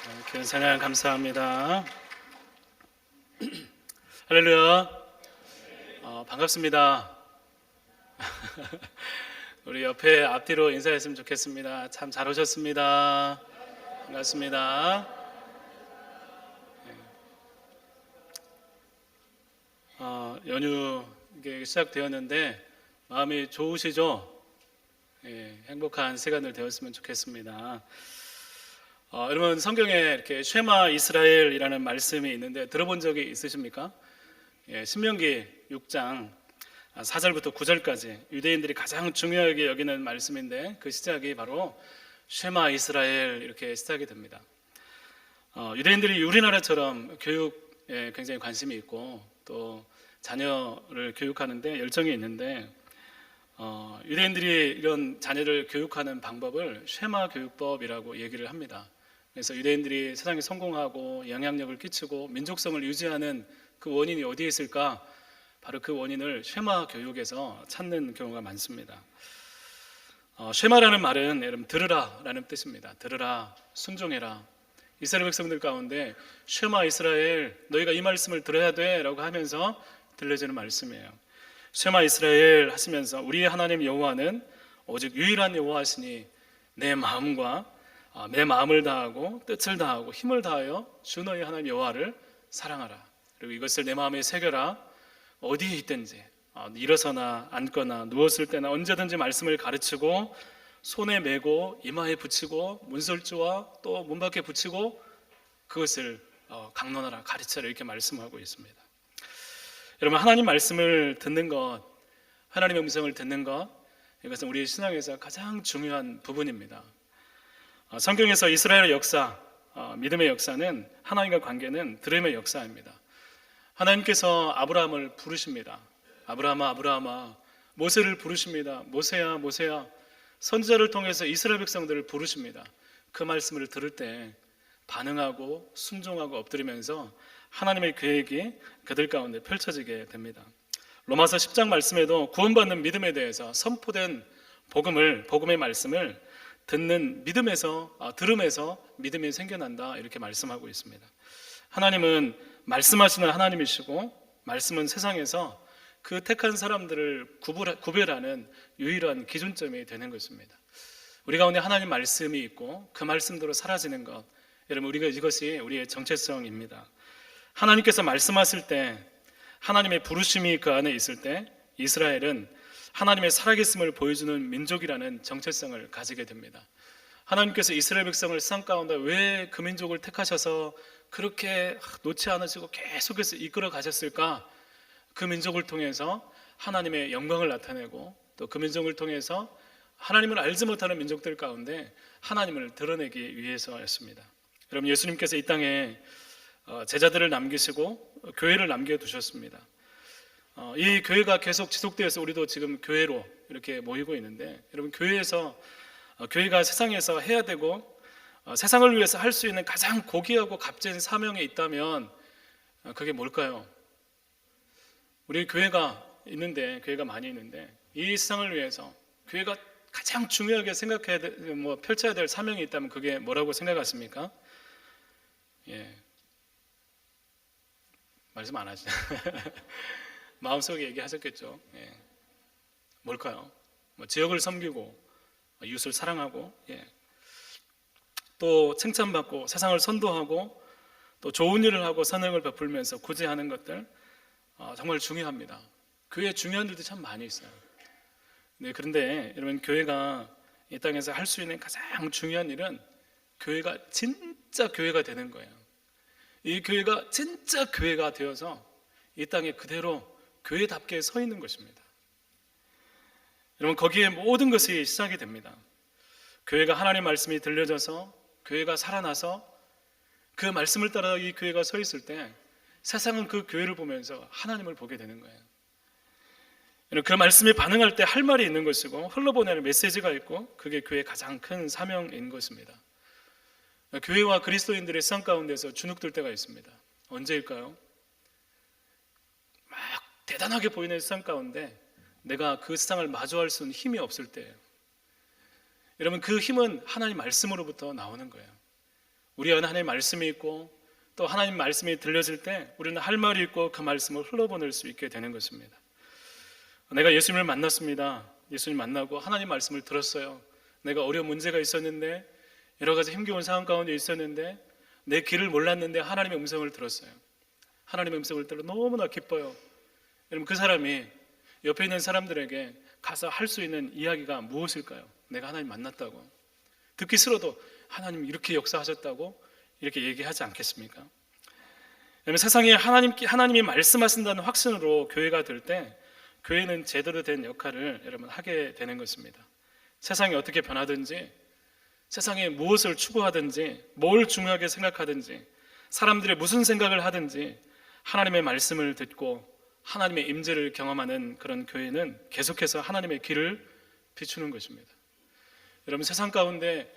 귀한 찬양 감사합니다. 할렐루야. 반갑습니다. 우리 옆에 앞뒤로 인사했으면 좋겠습니다. 참 잘 오셨습니다. 반갑습니다. 연휴 이게 시작되었는데 마음이 좋으시죠? 행복한 시간을 되었으면 좋겠습니다. 여러분 성경에 이렇게 쉐마 이스라엘이라는 말씀이 있는데 들어본 적이 있으십니까? 신명기 6장 4절부터 9절까지 유대인들이 가장 중요하게 여기는 말씀인데 그 시작이 바로 쉐마 이스라엘 이렇게 시작이 됩니다. 유대인들이 우리나라처럼 교육에 굉장히 관심이 있고 또 자녀를 교육하는데 열정이 있는데 유대인들이 이런 자녀를 교육하는 방법을 쉐마 교육법이라고 얘기를 합니다. 그래서 유대인들이 세상에 성공하고 영향력을 끼치고 민족성을 유지하는 그 원인이 어디에 있을까? 바로 그 원인을 쉐마 교육에서 찾는 경우가 많습니다. 쉐마라는 말은 여러분 들으라라는 뜻입니다. 들으라, 순종해라. 이스라엘 백성들 가운데 쉐마 이스라엘 너희가 이 말씀을 들어야 돼 라고 하면서 들려주는 말씀이에요. 쉐마 이스라엘 하시면서 우리의 하나님 여호와는 오직 유일한 여호와시니 내 마음과 내 마음을 다하고 뜻을 다하고 힘을 다하여 주 너희 하나님 여호와를 사랑하라. 그리고 이것을 내 마음에 새겨라. 어디에 있든지 일어서나 앉거나 누웠을 때나 언제든지 말씀을 가르치고 손에 메고 이마에 붙이고 문설주와 또 문 밖에 붙이고 그것을 강론하라 가르쳐라 이렇게 말씀하고 있습니다. 여러분 하나님 말씀을 듣는 것, 하나님의 음성을 듣는 것 이것은 우리 신앙에서 가장 중요한 부분입니다. 성경에서 이스라엘의 역사, 믿음의 역사는 하나님과 관계는 들음의 역사입니다. 하나님께서 아브라함을 부르십니다. 아브라함아 아브라함아. 모세를 부르십니다. 모세야 모세야. 선지자를 통해서 이스라엘 백성들을 부르십니다. 그 말씀을 들을 때 반응하고 순종하고 엎드리면서 하나님의 계획이 그들 가운데 펼쳐지게 됩니다. 로마서 10장 말씀에도 구원받는 믿음에 대해서 선포된 복음의 말씀을 듣는 믿음에서 들음에서 믿음이 생겨난다 이렇게 말씀하고 있습니다. 하나님은 말씀하시는 하나님이시고 말씀은 세상에서 그 택한 사람들을 구별하는 유일한 기준점이 되는 것입니다. 우리 가운데 하나님 말씀이 있고 그 말씀대로 사라지는 것, 여러분 이것이 우리의 정체성입니다. 하나님께서 말씀하실 때 하나님의 부르심이 그 안에 있을 때 이스라엘은 하나님의 살아계심을 보여주는 민족이라는 정체성을 가지게 됩니다. 하나님께서 이스라엘 백성을 세상 가운데 왜 그 민족을 택하셔서 그렇게 놓지 않으시고 계속해서 이끌어 가셨을까? 그 민족을 통해서 하나님의 영광을 나타내고 또 그 민족을 통해서 하나님을 알지 못하는 민족들 가운데 하나님을 드러내기 위해서였습니다. 여러분 예수님께서 이 땅에 제자들을 남기시고 교회를 남겨두셨습니다. 이 교회가 계속 지속되어서 우리도 지금 교회로 이렇게 모이고 있는데 여러분 교회가 세상에서 해야 되고 세상을 위해서 할 수 있는 가장 고귀하고 값진 사명이 있다면 그게 뭘까요? 우리 교회가 많이 있는데 이 세상을 위해서 교회가 가장 중요하게 생각해야 펼쳐야 될 사명이 있다면 그게 뭐라고 생각하십니까? 말씀 안 하시죠? 마음속에 얘기하셨겠죠. 뭘까요? 지역을 섬기고 이웃을 사랑하고 또 칭찬받고 세상을 선도하고 또 좋은 일을 하고 선행을 베풀면서 구제하는 것들 정말 중요합니다. 교회에 중요한 일도 참 많이 있어요. 그런데 여러분 교회가 이 땅에서 할 수 있는 가장 중요한 일은 교회가 진짜 교회가 되는 거예요. 이 교회가 진짜 교회가 되어서 이 땅에 그대로 교회답게 서 있는 것입니다. 여러분 거기에 모든 것이 시작이 됩니다. 교회가 하나님 말씀이 들려져서 교회가 살아나서 그 말씀을 따라 이 교회가 서 있을 때 세상은 그 교회를 보면서 하나님을 보게 되는 거예요. 그 말씀에 반응할 때 할 말이 있는 것이고 흘러보내는 메시지가 있고 그게 교회의 가장 큰 사명인 것입니다. 교회와 그리스도인들의 세상 가운데서 주눅들 때가 있습니다. 언제일까요? 막 대단하게 보이는 세상 가운데 내가 그 세상을 마주할 수 있는 힘이 없을 때예요. 여러분 그 힘은 하나님 말씀으로부터 나오는 거예요. 우리 안에 하나님의 말씀이 있고 또 하나님 말씀이 들려질 때 우리는 할 말이 있고 그 말씀을 흘러보낼 수 있게 되는 것입니다. 내가 예수님을 만났습니다. 예수님 만나고 하나님 말씀을 들었어요. 내가 어려운 문제가 있었는데 여러 가지 힘겨운 상황 가운데 있었는데 내 길을 몰랐는데 하나님의 음성을 들었어요. 하나님의 음성을 들어 너무나 기뻐요. 여러분, 그 사람이 옆에 있는 사람들에게 가서 할 수 있는 이야기가 무엇일까요? 내가 하나님 만났다고. 듣기 싫어도 하나님 이렇게 역사하셨다고 이렇게 얘기하지 않겠습니까? 여러분, 세상에 하나님이 말씀하신다는 확신으로 교회가 될 때 교회는 제대로 된 역할을 여러분 하게 되는 것입니다. 세상이 어떻게 변하든지, 세상에 무엇을 추구하든지, 뭘 중요하게 생각하든지, 사람들이 무슨 생각을 하든지 하나님의 말씀을 듣고 하나님의 임재를 경험하는 그런 교회는 계속해서 하나님의 길을 비추는 것입니다. 여러분, 세상 가운데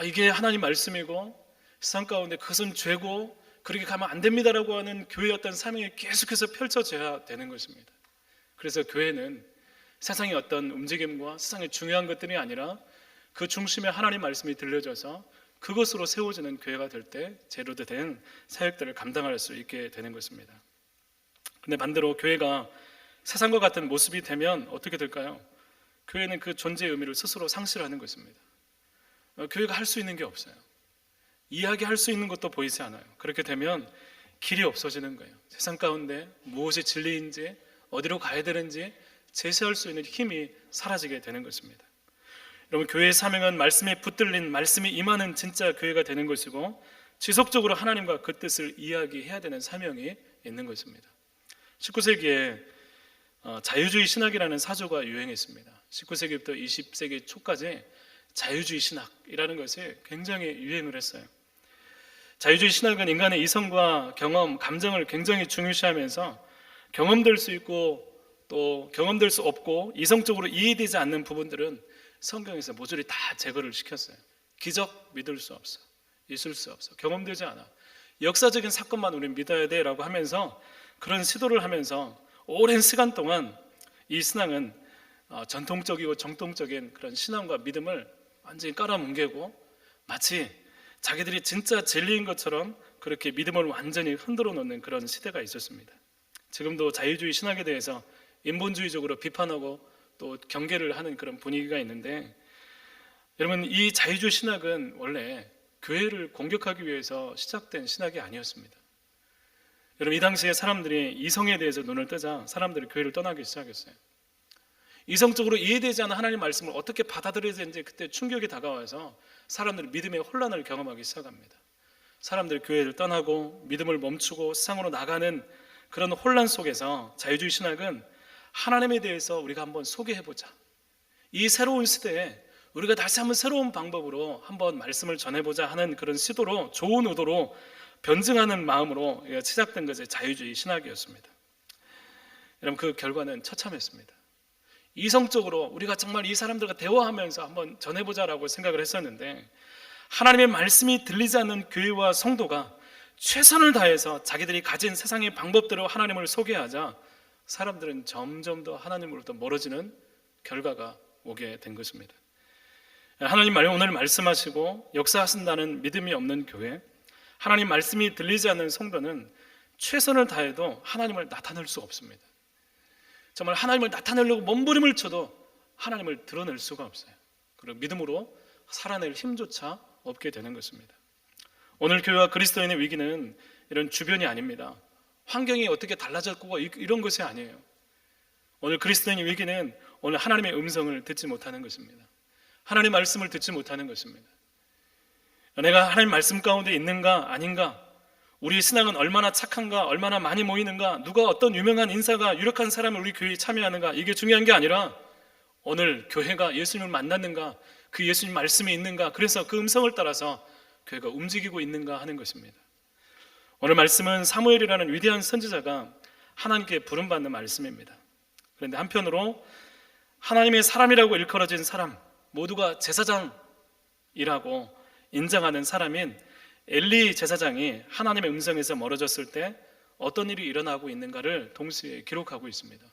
이게 하나님 말씀이고 세상 가운데 그것은 죄고 그렇게 가면 안 됩니다라고 하는 교회의 어떤 사명이 계속해서 펼쳐져야 되는 것입니다. 그래서 교회는 세상의 어떤 움직임과 세상의 중요한 것들이 아니라 그 중심에 하나님 말씀이 들려져서 그것으로 세워지는 교회가 될 때 제대로 된 사역들을 감당할 수 있게 되는 것입니다. 그런데 반대로 교회가 세상과 같은 모습이 되면 어떻게 될까요? 교회는 그 존재의 의미를 스스로 상실하는 것입니다. 교회가 할 수 있는 게 없어요. 이야기할 수 있는 것도 보이지 않아요. 그렇게 되면 길이 없어지는 거예요. 세상 가운데 무엇이 진리인지 어디로 가야 되는지 제시할 수 있는 힘이 사라지게 되는 것입니다. 여러분, 교회의 사명은 말씀에 붙들린, 말씀이 임하는 진짜 교회가 되는 것이고 지속적으로 하나님과 그 뜻을 이야기해야 되는 사명이 있는 것입니다. 19세기에 자유주의 신학이라는 사조가 유행했습니다. 19세기부터 20세기 초까지 자유주의 신학이라는 것이 굉장히 유행을 했어요. 자유주의 신학은 인간의 이성과 경험, 감정을 굉장히 중요시하면서 경험될 수 있고 또 경험될 수 없고 이성적으로 이해되지 않는 부분들은 성경에서 모조리 다 제거를 시켰어요. 기적 믿을 수 없어, 있을 수 없어, 경험되지 않아, 역사적인 사건만 우리는 믿어야 돼 라고 하면서 그런 시도를 하면서 오랜 시간 동안 이 신앙은 전통적이고 정통적인 그런 신앙과 믿음을 완전히 깔아뭉개고 마치 자기들이 진짜 진리인 것처럼 그렇게 믿음을 완전히 흔들어 놓는 그런 시대가 있었습니다. 지금도 자유주의 신학에 대해서 인본주의적으로 비판하고 또 경계를 하는 그런 분위기가 있는데, 여러분, 이 자유주의 신학은 원래 교회를 공격하기 위해서 시작된 신학이 아니었습니다. 여러분, 이 당시에 사람들이 이성에 대해서 눈을 뜨자 사람들이 교회를 떠나기 시작했어요. 이성적으로 이해되지 않는 하나님 말씀을 어떻게 받아들여야 되는지 그때 충격이 다가와서 사람들이 믿음의 혼란을 경험하기 시작합니다. 사람들이 교회를 떠나고 믿음을 멈추고 세상으로 나가는 그런 혼란 속에서 자유주의 신학은 하나님에 대해서 우리가 한번 소개해보자, 이 새로운 시대에 우리가 다시 한번 새로운 방법으로 한번 말씀을 전해보자 하는 그런 시도로, 좋은 의도로 변증하는 마음으로 시작된 것이 자유주의 신학이었습니다. 여러분, 그 결과는 처참했습니다. 이성적으로 우리가 정말 이 사람들과 대화하면서 한번 전해보자라고 생각을 했었는데, 하나님의 말씀이 들리지 않는 교회와 성도가 최선을 다해서 자기들이 가진 세상의 방법대로 하나님을 소개하자 사람들은 점점 더 하나님으로부터 멀어지는 결과가 오게 된 것입니다. 하나님 오늘 말씀하시고 역사하신다는 믿음이 없는 교회, 하나님 말씀이 들리지 않는 성도는 최선을 다해도 하나님을 나타낼 수 없습니다. 정말 하나님을 나타내려고 몸부림을 쳐도 하나님을 드러낼 수가 없어요. 그리고 믿음으로 살아낼 힘조차 없게 되는 것입니다. 오늘 교회와 그리스도인의 위기는 이런 주변이 아닙니다. 환경이 어떻게 달라졌고 이런 것이 아니에요. 오늘 그리스도인의 위기는 오늘 하나님의 음성을 듣지 못하는 것입니다. 하나님의 말씀을 듣지 못하는 것입니다. 내가 하나님 말씀 가운데 있는가 아닌가, 우리 신앙은 얼마나 착한가, 얼마나 많이 모이는가, 누가 어떤 유명한 인사가, 유력한 사람을 우리 교회에 참여하는가, 이게 중요한 게 아니라 오늘 교회가 예수님을 만났는가, 그 예수님 말씀이 있는가, 그래서 그 음성을 따라서 교회가 움직이고 있는가 하는 것입니다. 오늘 말씀은 사무엘이라는 위대한 선지자가 하나님께 부름받는 말씀입니다. 그런데 한편으로 하나님의 사람이라고 일컬어진 사람, 모두가 제사장이라고 인정하는 사람인 엘리 제사장이 하나님의 음성에서 멀어졌을 때 어떤 일이 일어나고 있는가를 동시에 기록하고 있습니다.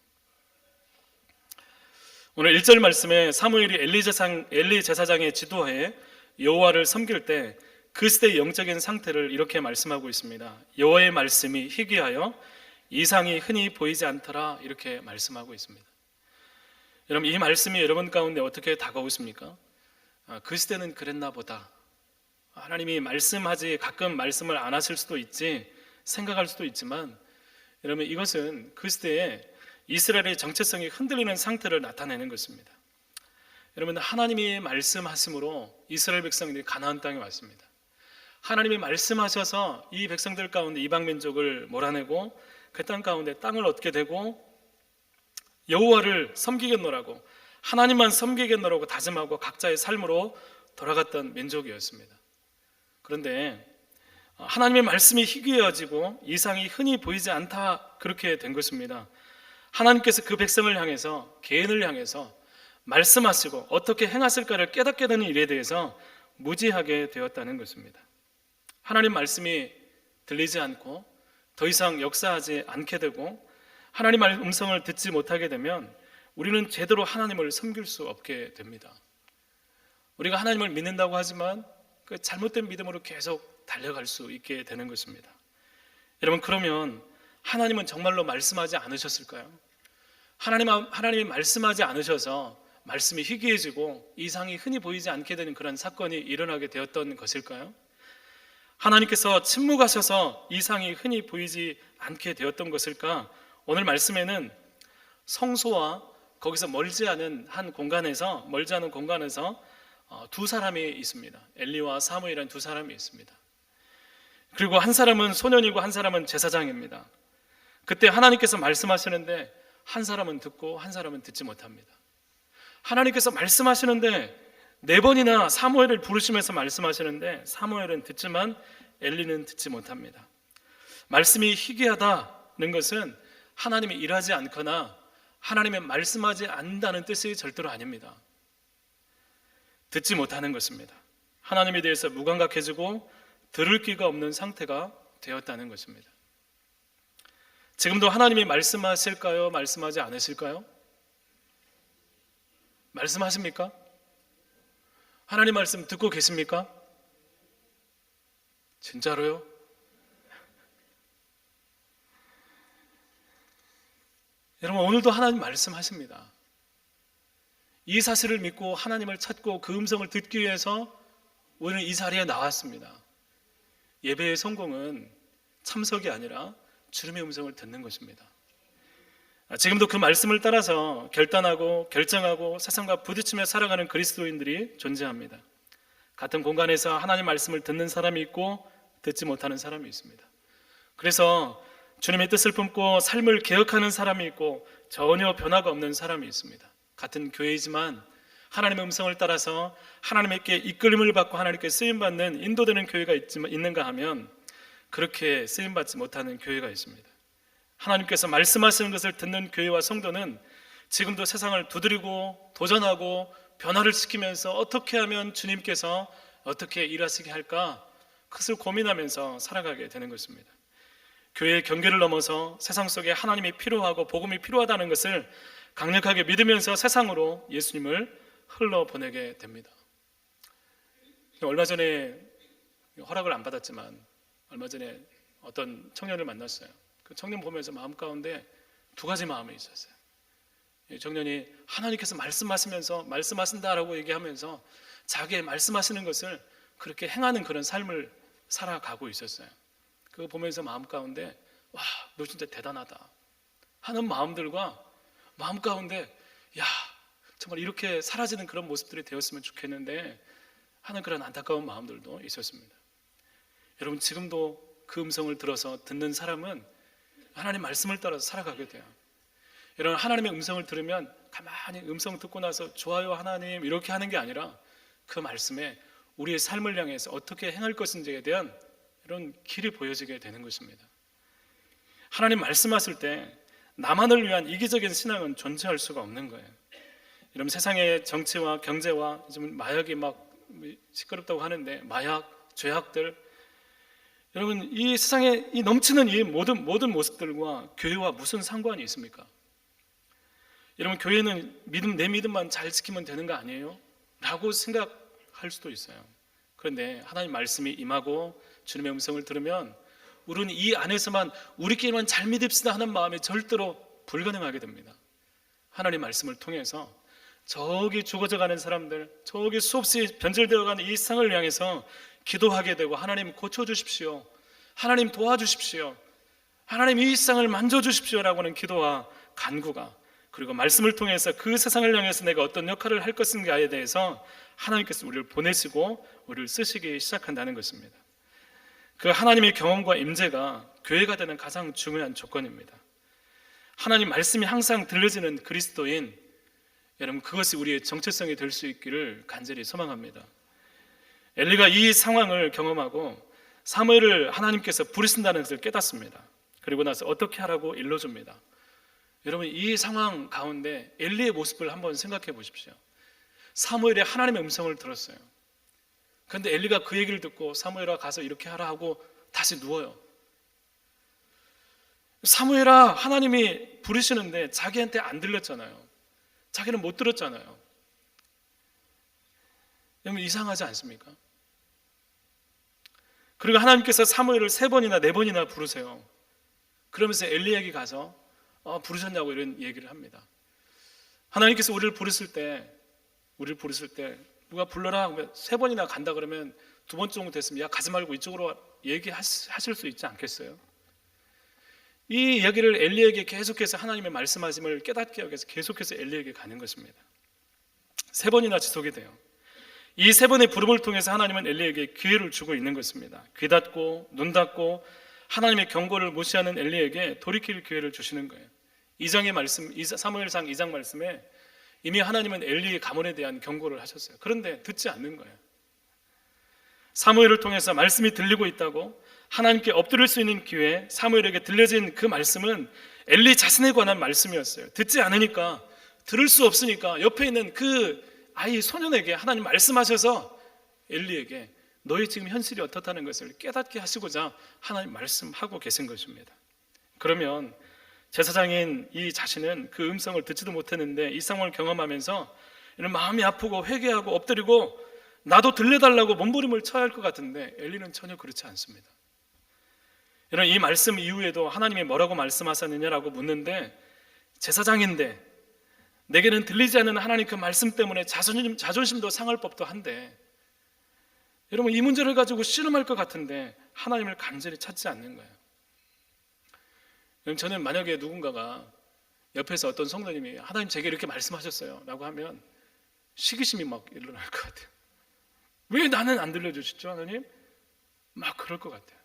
오늘 1절 말씀에 사무엘이 엘리 제사장의 지도하에 여호와를 섬길 때 그 시대의 영적인 상태를 이렇게 말씀하고 있습니다. 여호와의 말씀이 희귀하여 이상이 흔히 보이지 않더라, 이렇게 말씀하고 있습니다. 여러분, 이 말씀이 여러분 가운데 어떻게 다가오십니까? 그 시대는 그랬나 보다. 하나님이 말씀하지 가끔 말씀을 안 하실 수도 있지 생각할 수도 있지만, 여러분, 이것은 그 시대에 이스라엘의 정체성이 흔들리는 상태를 나타내는 것입니다. 여러분, 하나님이 말씀하심으로 이스라엘 백성들이 가나안 땅에 왔습니다. 하나님이 말씀하셔서 이 백성들 가운데 이방 민족을 몰아내고 그 땅 가운데 땅을 얻게 되고 여호와를 섬기겠노라고, 하나님만 섬기겠노라고 다짐하고 각자의 삶으로 돌아갔던 민족이었습니다. 그런데 하나님의 말씀이 희귀해지고 이상이 흔히 보이지 않다, 그렇게 된 것입니다. 하나님께서 그 백성을 향해서, 개인을 향해서 말씀하시고 어떻게 행하실까를 깨닫게 되는 일에 대해서 무지하게 되었다는 것입니다. 하나님 말씀이 들리지 않고 더 이상 역사하지 않게 되고 하나님의 음성을 듣지 못하게 되면 우리는 제대로 하나님을 섬길 수 없게 됩니다. 우리가 하나님을 믿는다고 하지만 그 잘못된 믿음으로 계속 달려갈 수 있게 되는 것입니다. 여러분, 그러면 하나님은 정말로 말씀하지 않으셨을까요? 하나님이 말씀하지 않으셔서 말씀이 희귀해지고 이상이 흔히 보이지 않게 되는 그런 사건이 일어나게 되었던 것일까요? 하나님께서 침묵하셔서 이상이 흔히 보이지 않게 되었던 것일까? 오늘 말씀에는 성소와 거기서 멀지 않은 공간에서 두 사람이 있습니다. 엘리와 사무엘이라는 두 사람이 있습니다. 그리고 한 사람은 소년이고 한 사람은 제사장입니다. 그때 하나님께서 말씀하시는데 한 사람은 듣고 한 사람은 듣지 못합니다. 하나님께서 말씀하시는데 4번이나 사무엘을 부르시면서 말씀하시는데 사무엘은 듣지만 엘리는 듣지 못합니다. 말씀이 희귀하다는 것은 하나님이 일하지 않거나 하나님의 말씀하지 않는다는 뜻이 절대로 아닙니다. 듣지 못하는 것입니다. 하나님에 대해서 무감각해지고 들을 귀가 없는 상태가 되었다는 것입니다. 지금도 하나님이 말씀하실까요? 말씀하지 않으실까요? 말씀하십니까? 하나님 말씀 듣고 계십니까? 진짜로요? 여러분, 오늘도 하나님 말씀하십니다. 이 사실을 믿고 하나님을 찾고 그 음성을 듣기 위해서 우리는 이 자리에 나왔습니다. 예배의 성공은 참석이 아니라 주님의 음성을 듣는 것입니다. 지금도 그 말씀을 따라서 결단하고 결정하고 세상과 부딪히며 살아가는 그리스도인들이 존재합니다. 같은 공간에서 하나님 말씀을 듣는 사람이 있고 듣지 못하는 사람이 있습니다. 그래서 주님의 뜻을 품고 삶을 개혁하는 사람이 있고 전혀 변화가 없는 사람이 있습니다. 같은 교회이지만 하나님의 음성을 따라서 하나님께 이끌림을 받고 하나님께 쓰임받는 인도되는 교회가 있는가 하면 그렇게 쓰임받지 못하는 교회가 있습니다. 하나님께서 말씀하시는 것을 듣는 교회와 성도는 지금도 세상을 두드리고 도전하고 변화를 시키면서 어떻게 하면 주님께서 어떻게 일하시게 할까, 그것을 고민하면서 살아가게 되는 것입니다. 교회의 경계를 넘어서 세상 속에 하나님이 필요하고 복음이 필요하다는 것을 강력하게 믿으면서 세상으로 예수님을 흘러보내게 됩니다. 얼마 전에 허락을 안 받았지만 얼마 전에 어떤 청년을 만났어요. 그 청년 보면서 마음 가운데 두 가지 마음이 있었어요. 이 청년이 하나님께서 말씀하시면서 말씀하신다라고 얘기하면서 자기의 말씀하시는 것을 그렇게 행하는 그런 삶을 살아가고 있었어요. 그거 보면서 마음 가운데 와, 너 진짜 대단하다 하는 마음들과 마음 가운데 야, 정말 이렇게 사라지는 그런 모습들이 되었으면 좋겠는데 하는 그런 안타까운 마음들도 있었습니다. 여러분, 지금도 그 음성을 들어서 듣는 사람은 하나님 말씀을 따라서 살아가게 돼요. 여러분, 하나님의 음성을 들으면 가만히 음성 듣고 나서 좋아요 하나님 이렇게 하는 게 아니라 그 말씀에 우리의 삶을 향해서 어떻게 행할 것인지에 대한 이런 길이 보여지게 되는 것입니다. 하나님 말씀하실 때 나만을 위한 이기적인 신앙은 존재할 수가 없는 거예요. 여러분, 세상의 정치와 경제와 요즘 마약이 막 시끄럽다고 하는데 마약, 죄악들, 여러분, 이 세상에 이 넘치는 이 모든 모습들과 교회와 무슨 상관이 있습니까? 여러분, 교회는 내 믿음만 잘 지키면 되는 거 아니에요? 라고 생각할 수도 있어요. 그런데 하나님 말씀이 임하고 주님의 음성을 들으면 우리는 이 안에서만 우리끼리만 잘 믿읍시다 하는 마음이 절대로 불가능하게 됩니다. 하나님 말씀을 통해서 저기 죽어져가는 사람들, 저기 수없이 변절되어가는 이 세상을 향해서 기도하게 되고, 하나님 고쳐주십시오, 하나님 도와주십시오, 하나님 이 세상을 만져주십시오라고 하는 기도와 간구가, 그리고 말씀을 통해서 그 세상을 향해서 내가 어떤 역할을 할 것인가에 대해서 하나님께서 우리를 보내시고 우리를 쓰시기 시작한다는 것입니다. 그 하나님의 경험과 임재가 교회가 되는 가장 중요한 조건입니다. 하나님 말씀이 항상 들려지는 그리스도인, 여러분, 그것이 우리의 정체성이 될 수 있기를 간절히 소망합니다. 엘리가 이 상황을 경험하고 사무엘을 하나님께서 부르신다는 것을 깨닫습니다. 그리고 나서 어떻게 하라고 일러줍니다. 여러분, 이 상황 가운데 엘리의 모습을 한번 생각해 보십시오. 사무엘이 하나님의 음성을 들었어요. 그런데 엘리가 그 얘기를 듣고 사무엘아 가서 이렇게 하라 하고 다시 누워요. 사무엘아, 하나님이 부르시는데 자기한테 안 들렸잖아요. 자기는 못 들었잖아요. 여러분, 이상하지 않습니까? 그리고 하나님께서 사무엘을 3번이나 4번이나 부르세요. 그러면서 엘리에게 가서 부르셨냐고 이런 얘기를 합니다. 하나님께서 우리를 부르실 때 누가 불러라 하면 3번이나 간다 그러면 2번 정도 됐으면 야 가지 말고 이쪽으로 얘기하실 수 있지 않겠어요? 이 이야기를 엘리에게 계속해서 하나님의 말씀하심을 깨닫게 하기 위해서 계속해서 엘리에게 가는 것입니다. 3번이나 지속이 돼요. 이 3번의 부름을 통해서 하나님은 엘리에게 기회를 주고 있는 것입니다. 귀 닫고 눈 닫고 하나님의 경고를 무시하는 엘리에게 돌이킬 기회를 주시는 거예요. 2장의 말씀, 사무엘상 2장 말씀에 이미 하나님은 엘리의 가문에 대한 경고를 하셨어요. 그런데 듣지 않는 거예요. 사무엘을 통해서 말씀이 들리고 있다고 하나님께 엎드릴 수 있는 기회, 사무엘에게 들려진 그 말씀은 엘리 자신에 관한 말씀이었어요. 듣지 않으니까, 들을 수 없으니까 옆에 있는 그 아이 소년에게 하나님 말씀하셔서 엘리에게 너희 지금 현실이 어떻다는 것을 깨닫게 하시고자 하나님 말씀하고 계신 것입니다. 그러면 제사장인 이 자신은 그 음성을 듣지도 못했는데 이 상황을 경험하면서 이런 마음이 아프고 회개하고 엎드리고 나도 들려달라고 몸부림을 쳐야 할 것 같은데 엘리는 전혀 그렇지 않습니다. 이런 이 말씀 이후에도 하나님이 뭐라고 말씀하셨느냐라고 묻는데, 제사장인데 내게는 들리지 않는 하나님 그 말씀 때문에 자존심도 상할 법도 한데, 여러분 이 문제를 가지고 씨름할 것 같은데 하나님을 간절히 찾지 않는 거예요. 저는 만약에 누군가가 옆에서 어떤 성도님이 하나님 제게 이렇게 말씀하셨어요 라고 하면 시기심이 막 일어날 것 같아요. 왜 나는 안 들려주시죠 하나님? 막 그럴 것 같아요.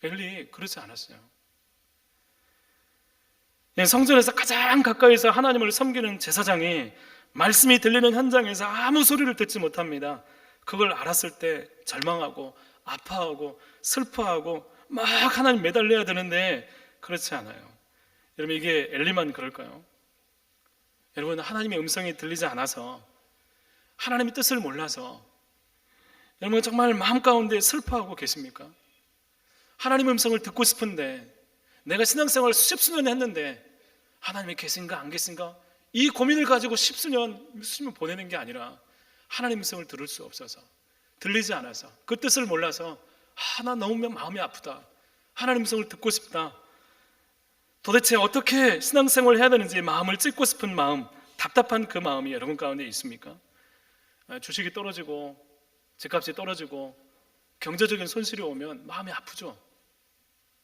엘리 그렇지 않았어요. 성전에서 가장 가까이서 하나님을 섬기는 제사장이 말씀이 들리는 현장에서 아무 소리를 듣지 못합니다. 그걸 알았을 때 절망하고 아파하고 슬퍼하고 막 하나님 매달려야 되는데 그렇지 않아요. 여러분, 이게 엘리만 그럴까요? 여러분, 하나님의 음성이 들리지 않아서, 하나님의 뜻을 몰라서 여러분 정말 마음 가운데 슬퍼하고 계십니까? 하나님의 음성을 듣고 싶은데, 내가 신앙생활 수십수년 했는데 하나님이 계신가 안 계신가 이 고민을 가지고 십수년 보내는 게 아니라 하나님의 음성을 들을 수 없어서, 들리지 않아서, 그 뜻을 몰라서 나 너무 마음이 아프다, 하나님의 음성을 듣고 싶다, 도대체 어떻게 신앙생활을 해야 되는지 마음을 찢고 싶은 마음, 답답한 그 마음이 여러분 가운데 있습니까? 주식이 떨어지고 집값이 떨어지고 경제적인 손실이 오면 마음이 아프죠.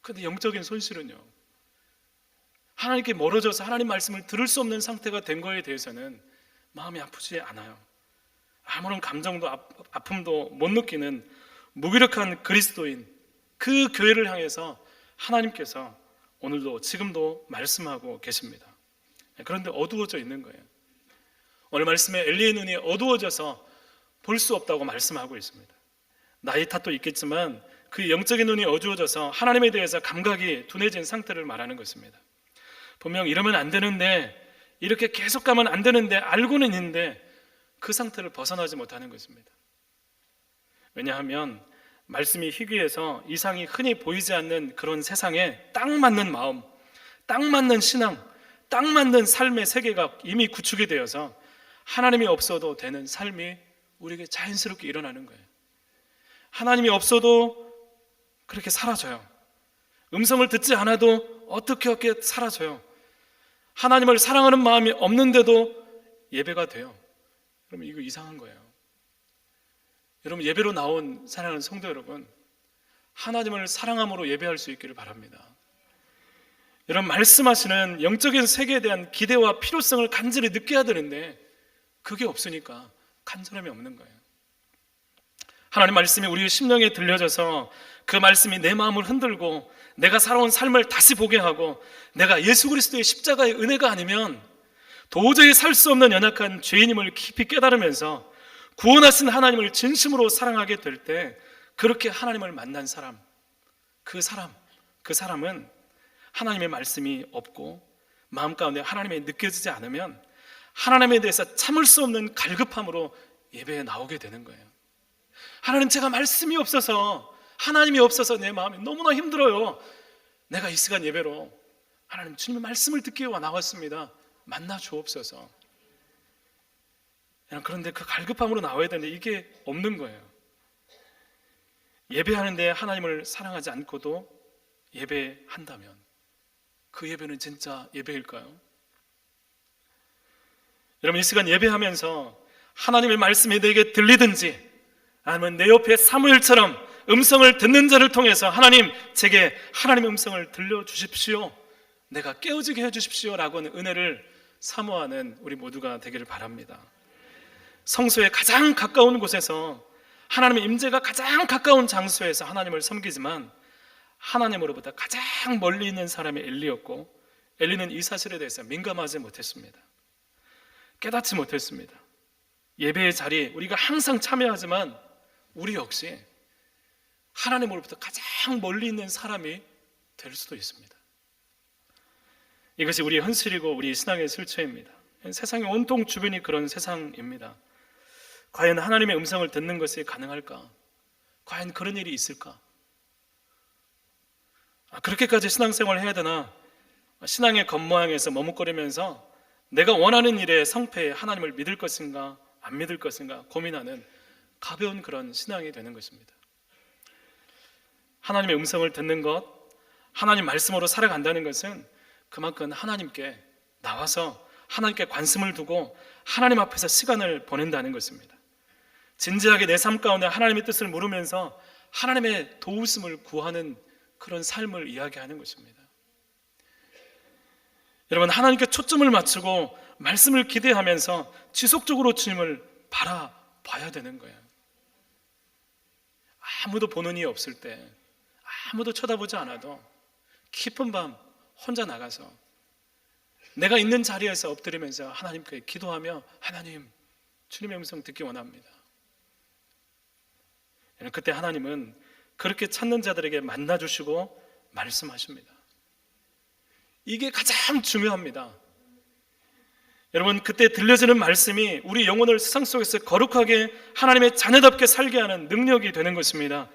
그런데 영적인 손실은요, 하나님께 멀어져서 하나님 말씀을 들을 수 없는 상태가 된 거에 대해서는 마음이 아프지 않아요. 아무런 감정도 아픔도 못 느끼는 무기력한 그리스도인, 그 교회를 향해서 하나님께서 오늘도 지금도 말씀하고 계십니다. 그런데 어두워져 있는 거예요. 오늘 말씀에 엘리의 눈이 어두워져서 볼 수 없다고 말씀하고 있습니다. 나이 탓도 있겠지만 그 영적인 눈이 어두워져서 하나님에 대해서 감각이 둔해진 상태를 말하는 것입니다. 분명 이러면 안 되는데, 이렇게 계속 가면 안 되는데 알고는 있는데 그 상태를 벗어나지 못하는 것입니다. 왜냐하면 말씀이 희귀해서 이상이 흔히 보이지 않는 그런 세상에 딱 맞는 마음, 딱 맞는 신앙, 딱 맞는 삶의 세계가 이미 구축이 되어서 하나님이 없어도 되는 삶이 우리에게 자연스럽게 일어나는 거예요. 하나님이 없어도 그렇게 사라져요. 음성을 듣지 않아도 어떻게 사라져요. 하나님을 사랑하는 마음이 없는데도 예배가 돼요. 그러면 이거 이상한 거예요. 여러분, 예배로 나온 사랑하는 성도 여러분, 하나님을 사랑함으로 예배할 수 있기를 바랍니다. 여러분, 말씀하시는 영적인 세계에 대한 기대와 필요성을 간절히 느껴야 되는데 그게 없으니까 간절함이 없는 거예요. 하나님 말씀이 우리의 심령에 들려져서 그 말씀이 내 마음을 흔들고 내가 살아온 삶을 다시 보게 하고 내가 예수 그리스도의 십자가의 은혜가 아니면 도저히 살 수 없는 연약한 죄인임을 깊이 깨달으면서 구원하신 하나님을 진심으로 사랑하게 될 때 그렇게 하나님을 만난 사람, 그 사람은 하나님의 말씀이 없고 마음 가운데 하나님이 느껴지지 않으면 하나님에 대해서 참을 수 없는 갈급함으로 예배에 나오게 되는 거예요. 하나님, 제가 말씀이 없어서, 하나님이 없어서 내 마음이 너무나 힘들어요. 내가 이 시간 예배로 하나님, 주님의 말씀을 듣기 위해 나왔습니다. 만나 주옵소서. 그런데 그 갈급함으로 나와야 되는데 이게 없는 거예요. 예배하는데 하나님을 사랑하지 않고도 예배한다면 그 예배는 진짜 예배일까요? 여러분, 이 시간 예배하면서 하나님의 말씀이 내게 들리든지 아니면 내 옆에 사무엘처럼 음성을 듣는 자를 통해서 하나님, 제게 하나님의 음성을 들려주십시오, 내가 깨어지게 해주십시오 라고 하는 은혜를 사모하는 우리 모두가 되기를 바랍니다. 성소에 가장 가까운 곳에서, 하나님의 임재가 가장 가까운 장소에서 하나님을 섬기지만 하나님으로부터 가장 멀리 있는 사람이 엘리였고, 엘리는 이 사실에 대해서 민감하지 못했습니다. 깨닫지 못했습니다. 예배의 자리에 우리가 항상 참여하지만 우리 역시 하나님으로부터 가장 멀리 있는 사람이 될 수도 있습니다. 이것이 우리의 현실이고 우리 신앙의 실체입니다. 세상의 온통 주변이 그런 세상입니다. 과연 하나님의 음성을 듣는 것이 가능할까? 과연 그런 일이 있을까? 그렇게까지 신앙생활을 해야 되나? 신앙의 겉모양에서 머뭇거리면서 내가 원하는 일에 성패에 하나님을 믿을 것인가 안 믿을 것인가 고민하는 가벼운 그런 신앙이 되는 것입니다. 하나님의 음성을 듣는 것, 하나님 말씀으로 살아간다는 것은 그만큼 하나님께 나와서 하나님께 관심을 두고 하나님 앞에서 시간을 보낸다는 것입니다. 진지하게 내 삶 가운데 하나님의 뜻을 물으면서 하나님의 도우심을 구하는 그런 삶을 이야기하는 것입니다. 여러분, 하나님께 초점을 맞추고 말씀을 기대하면서 지속적으로 주님을 바라봐야 되는 거예요. 아무도 보는 이 없을 때, 아무도 쳐다보지 않아도 깊은 밤 혼자 나가서 내가 있는 자리에서 엎드리면서 하나님께 기도하며, 하나님, 주님의 음성 듣기 원합니다. 그때 하나님은 그렇게 찾는 자들에게 만나주시고 말씀하십니다. 이게 가장 중요합니다. 여러분, 그때 들려지는 말씀이 우리 영혼을 세상 속에서 거룩하게 하나님의 자녀답게 살게 하는 능력이 되는 것입니다.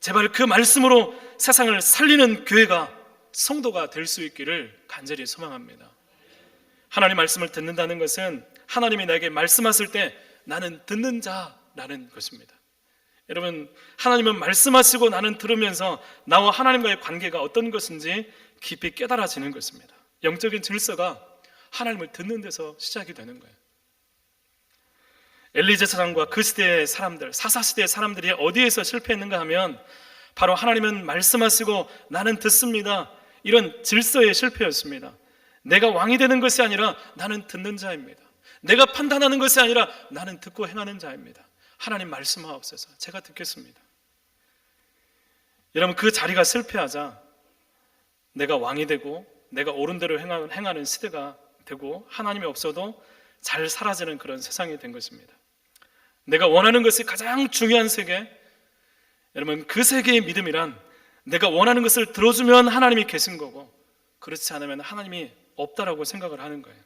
제발 그 말씀으로 세상을 살리는 교회가, 성도가 될 수 있기를 간절히 소망합니다. 하나님 말씀을 듣는다는 것은 하나님이 나에게 말씀하실 때 나는 듣는 자라는 것입니다. 여러분, 하나님은 말씀하시고 나는 들으면서 나와 하나님과의 관계가 어떤 것인지 깊이 깨달아지는 것입니다. 영적인 질서가 하나님을 듣는 데서 시작이 되는 거예요. 엘리 제사장과 그 시대의 사람들, 사사시대의 사람들이 어디에서 실패했는가 하면 바로 하나님은 말씀하시고 나는 듣습니다, 이런 질서의 실패였습니다. 내가 왕이 되는 것이 아니라 나는 듣는 자입니다. 내가 판단하는 것이 아니라 나는 듣고 행하는 자입니다. 하나님 말씀하옵소서, 제가 듣겠습니다. 여러분, 그 자리가 실패하자 내가 왕이 되고 내가 옳은 대로 행하는 시대가 되고 하나님이 없어도 잘 사라지는 그런 세상이 된 것입니다. 내가 원하는 것이 가장 중요한 세계, 여러분, 그 세계의 믿음이란 내가 원하는 것을 들어주면 하나님이 계신 거고 그렇지 않으면 하나님이 없다라고 생각을 하는 거예요.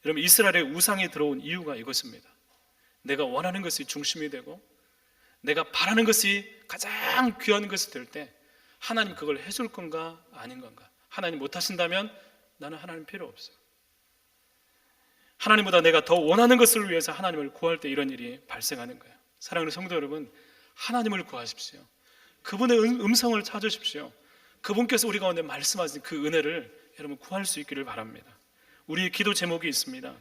여러분, 이스라엘의 우상이 들어온 이유가 이것입니다. 내가 원하는 것이 중심이 되고 내가 바라는 것이 가장 귀한 것이 될 때 하나님 그걸 해줄 건가 아닌 건가? 하나님 못하신다면 나는 하나님 필요 없어. 하나님보다 내가 더 원하는 것을 위해서 하나님을 구할 때 이런 일이 발생하는 거예요. 사랑하는 성도 여러분, 하나님을 구하십시오. 그분의 음성을 찾으십시오. 그분께서 우리 가운데 말씀하신 그 은혜를 여러분 구할 수 있기를 바랍니다. 우리의 기도 제목이 있습니다.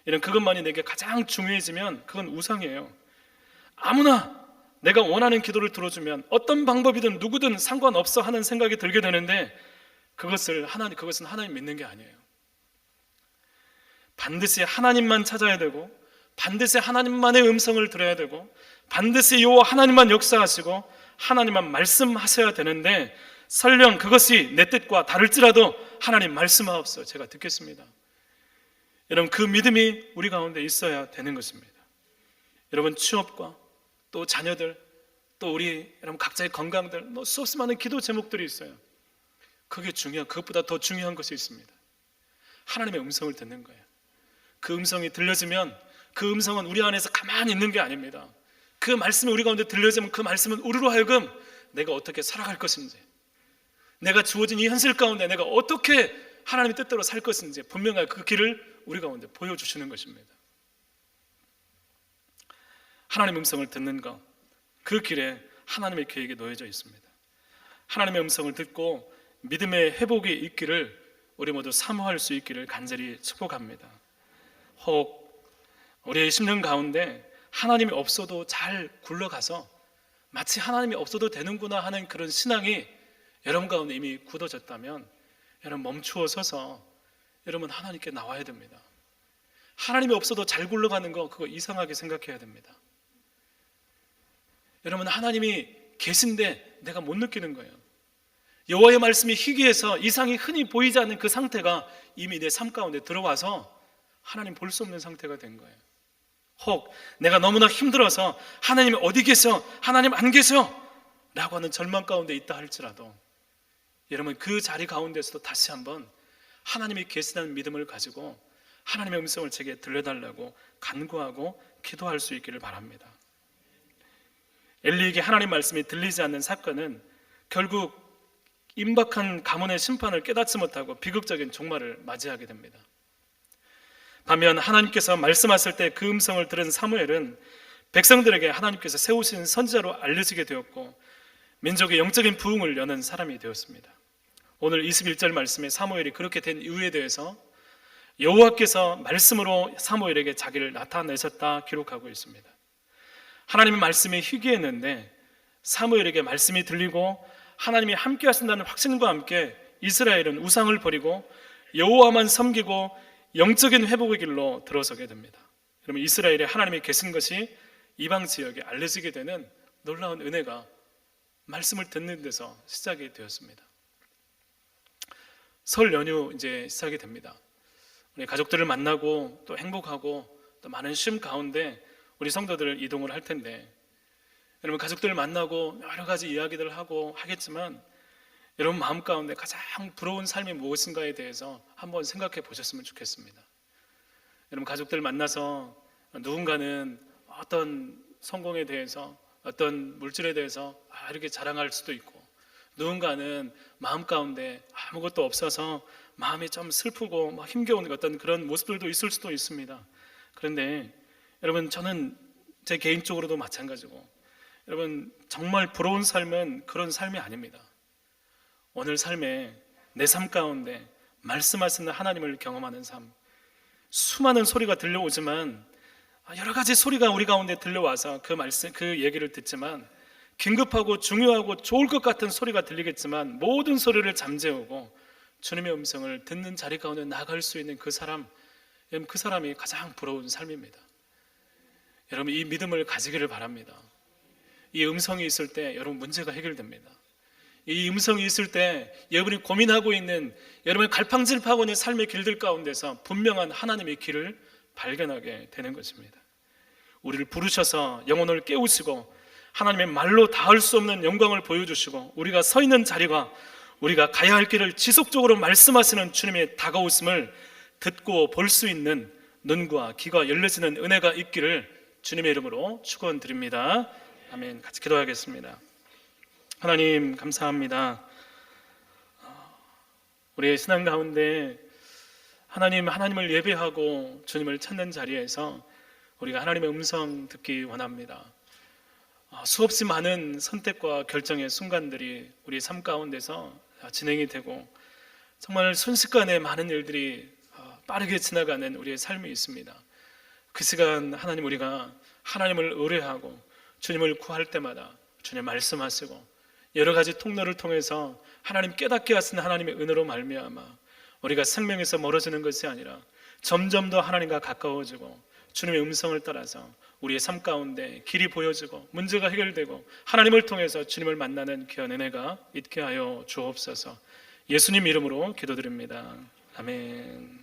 이런 그것만이 내게 가장 중요해지면 그건 우상이에요. 아무나 내가 원하는 기도를 들어주면 어떤 방법이든 누구든 상관없어 하는 생각이 들게 되는데 그것은 하나님 믿는 게 아니에요. 반드시 하나님만 찾아야 되고, 반드시 하나님만의 음성을 들어야 되고, 반드시 요 하나님만 역사하시고 하나님만 말씀하셔야 되는데, 설령 그것이 내 뜻과 다를지라도 하나님 말씀하옵소서, 제가 듣겠습니다. 여러분, 그 믿음이 우리 가운데 있어야 되는 것입니다. 여러분, 취업과 또 자녀들, 또 우리 여러분 각자의 건강들, 수없이 많은 기도 제목들이 있어요. 그것보다 더 중요한 것이 있습니다. 하나님의 음성을 듣는 거예요. 그 음성이 들려지면 그 음성은 우리 안에서 가만히 있는 게 아닙니다. 그 말씀이 우리 가운데 들려지면 그 말씀은 우리로 하여금 내가 어떻게 살아갈 것인지, 내가 주어진 이 현실 가운데 내가 어떻게 하나님의 뜻대로 살 것인지 분명하게 그 길을 우리 가운데 보여주시는 것입니다. 하나님의 음성을 듣는 것, 그 길에 하나님의 계획이 놓여져 있습니다. 하나님의 음성을 듣고 믿음의 회복이 있기를 우리 모두 사모할 수 있기를 간절히 축복합니다. 혹 우리의 심령 가운데 하나님이 없어도 잘 굴러가서 마치 하나님이 없어도 되는구나 하는 그런 신앙이 여러분 가운데 이미 굳어졌다면 여러분 멈추어 서서 여러분 하나님께 나와야 됩니다. 하나님이 없어도 잘 굴러가는 거 그거 이상하게 생각해야 됩니다. 여러분 하나님이 계신데 내가 못 느끼는 거예요. 여호와의 말씀이 희귀해서 이상이 흔히 보이지 않는 그 상태가 이미 내 삶 가운데 들어와서 하나님 볼 수 없는 상태가 된 거예요. 혹 내가 너무나 힘들어서 하나님이 어디 계셔? 하나님 안 계셔? 라고 하는 절망 가운데 있다 할지라도 여러분 그 자리 가운데서도 다시 한번 하나님이 계시다는 믿음을 가지고 하나님의 음성을 제게 들려달라고 간구하고 기도할 수 있기를 바랍니다. 엘리에게 하나님 말씀이 들리지 않는 사건은 결국 임박한 가문의 심판을 깨닫지 못하고 비극적인 종말을 맞이하게 됩니다. 반면 하나님께서 말씀하실 때 그 음성을 들은 사무엘은 백성들에게 하나님께서 세우신 선지자로 알려지게 되었고 민족의 영적인 부흥을 여는 사람이 되었습니다. 오늘 21절 말씀에 사무엘이 그렇게 된 이유에 대해서 여호와께서 말씀으로 사무엘에게 자기를 나타내셨다 기록하고 있습니다. 하나님의 말씀이 희귀했는데 사무엘에게 말씀이 들리고 하나님이 함께 하신다는 확신과 함께 이스라엘은 우상을 버리고 여호와만 섬기고 영적인 회복의 길로 들어서게 됩니다. 그러면 이스라엘에 하나님이 계신 것이 이방 지역에 알려지게 되는 놀라운 은혜가 말씀을 듣는 데서 시작이 되었습니다. 설 연휴 이제 시작이 됩니다. 우리 가족들을 만나고 또 행복하고 또 많은 쉼 가운데 우리 성도들 이동을 할 텐데 여러분 가족들을 만나고 여러 가지 이야기들을 하고 하겠지만 여러분 마음 가운데 가장 부러운 삶이 무엇인가에 대해서 한번 생각해 보셨으면 좋겠습니다. 여러분 가족들 만나서 누군가는 어떤 성공에 대해서 어떤 물질에 대해서 이렇게 자랑할 수도 있고 누군가는 마음 가운데 아무것도 없어서 마음이 좀 슬프고 막 힘겨운 어떤 그런 모습들도 있을 수도 있습니다. 그런데 여러분 저는 제 개인적으로도 마찬가지고 여러분 정말 부러운 삶은 그런 삶이 아닙니다. 오늘 삶에 내 삶 가운데 말씀하시는 하나님을 경험하는 삶, 수많은 소리가 들려오지만 여러 가지 소리가 우리 가운데 들려와서 그 말씀, 그 얘기를 듣지만 긴급하고 중요하고 좋을 것 같은 소리가 들리겠지만 모든 소리를 잠재우고 주님의 음성을 듣는 자리 가운데 나갈 수 있는 그 사람, 그 사람이 가장 부러운 삶입니다. 여러분 이 믿음을 가지기를 바랍니다. 이 음성이 있을 때 여러분 문제가 해결됩니다. 이 음성이 있을 때 여러분이 고민하고 있는 여러분이 갈팡질팡하고 있는 삶의 길들 가운데서 분명한 하나님의 길을 발견하게 되는 것입니다. 우리를 부르셔서 영혼을 깨우시고 하나님의 말로 닿을 수 없는 영광을 보여주시고 우리가 서 있는 자리가 우리가 가야 할 길을 지속적으로 말씀하시는 주님의 다가오심을 듣고 볼 수 있는 눈과 귀가 열려지는 은혜가 있기를 주님의 이름으로 축원드립니다. 아멘. 같이 기도하겠습니다. 하나님 감사합니다. 우리의 신앙 가운데 하나님을 예배하고 주님을 찾는 자리에서 우리가 하나님의 음성 듣기 원합니다. 수없이 많은 선택과 결정의 순간들이 우리 삶 가운데서 진행이 되고 정말 순식간에 많은 일들이 빠르게 지나가는 우리의 삶이 있습니다. 그 시간 하나님, 우리가 하나님을 의뢰하고 주님을 구할 때마다 주님 말씀하시고 여러 가지 통로를 통해서 하나님 깨닫게 하시는 하나님의 은혜로 말미암아 우리가 생명에서 멀어지는 것이 아니라 점점 더 하나님과 가까워지고 주님의 음성을 따라서 우리의 삶 가운데 길이 보여지고 문제가 해결되고 하나님을 통해서 주님을 만나는 귀한 은혜가 있게 하여 주옵소서. 예수님 이름으로 기도드립니다. 아멘.